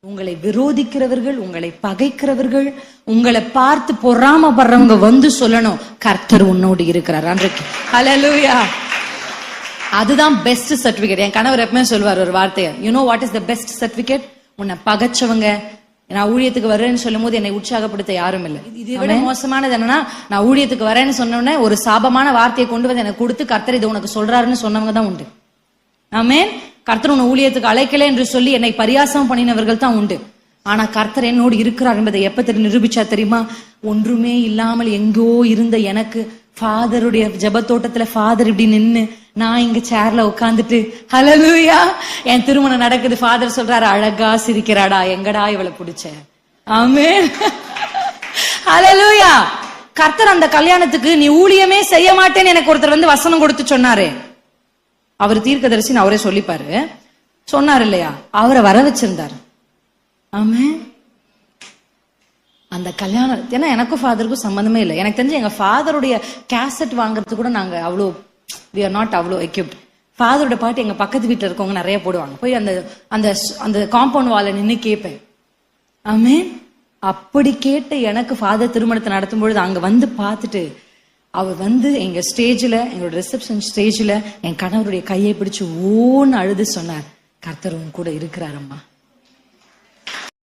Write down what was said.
உங்களை விரோதிக்கிறவர்கள், உங்களை பகைக்கிறவர்கள், உங்களை பார்த்து பொறாமப்படுறவங்க வந்து சொல்லணும், கர்த்தர் உன்னோடு இருக்கிறார் அன்றைக்கு. ஹல்லேலூயா. அதுதான் பெஸ்ட் சர்டிபிகேட். என் கணவர் எப்பவுமே சொல்வார் ஒரு வார்த்தையை, you know what is the best certificate? உன்னை பகைச்சவங்க நான் ஊழியத்துக்கு வரேன்னு சொல்லும் போது என்னை உற்சாகப்படுத்த யாரும் இல்லை. இதை விட மோசமானது என்னன்னா, நான் ஊழியத்துக்கு வரேன்னு சொன்னோடனே ஒரு சாபமான வார்த்தையை கொண்டு வந்து எனக்கு கொடுத்து கர்த்தர் இதை உனக்கு சொல்றாருன்னு சொன்னவங்க தான் உண்டு. ஆமென். கர்த்தர் உன்னை ஊழியத்துக்கு அழைக்கல என்று சொல்லி என்னை பரியாசம் பண்ணினவர்கள் தான் உண்டு. ஆனா கர்த்தர் என்னோடு இருக்கிறார் என்பதை எப்ப நிரூபிச்சா தெரியுமா? ஒன்றுமே இல்லாமல் எங்கோ இருந்த எனக்கு ஃபாதருடைய ஜெபத்தோட்டத்துல ஃபாதர் இப்படி நின்னு, நான் இங்க சேர்ல உட்காந்துட்டு, ஹல்லேலூயா, என் திருமணம் நடக்குது. ஃபாதர் சொல்றாரு, அழகா சிரிக்கிறாடா, எங்கடா இவளை பிடிச்ச. ஆமென். ஹல்லேலூயா. கர்த்தர் அந்த கல்யாணத்துக்கு நீ ஊழியமே செய்ய மாட்டேன்னு எனக்கு ஒருத்தர் வந்து வசனம் கொடுத்து சொன்னாரு. அவர் தீர்க்கதரிசின்னு அவரே சொல்லிப்பாரு, சொன்னார் இல்லையா? அவரை வர வச்சிருந்தாரு. ஆமென். அந்த கல்யாணம், ஏன்னா எனக்கும் ஃபாதருக்கும் சம்பந்தமே இல்லை. எனக்கு தெரிஞ்சு எங்க ஃபாதருடைய கேசட் வாங்குறது கூட நாங்க அவ்வளோ we are not அவ்வளோ எக்யூப்ட். ஃபாதரோட பாட்டு எங்க பக்கத்து வீட்டுல இருக்கவங்க நிறைய போடுவாங்க. போய் அந்த அந்த அந்த காம்பவுண்ட் வால நின்று கேட்பேன். ஆமென். அப்படி கேட்டு எனக்கு ஃபாதர் திருமணத்தை நடத்தும் பொழுது அங்க வந்து பார்த்துட்டு, அவர் வந்து எங்க ஸ்டேஜ்ல, எங்களோட ரிசப்ஷன் ஸ்டேஜ்ல என் கணவருடைய கையை பிடிச்சு ஓன்னு அழுது சொன்னார், கர்த்தர் உன் கூட இருக்கிறாரம்மா.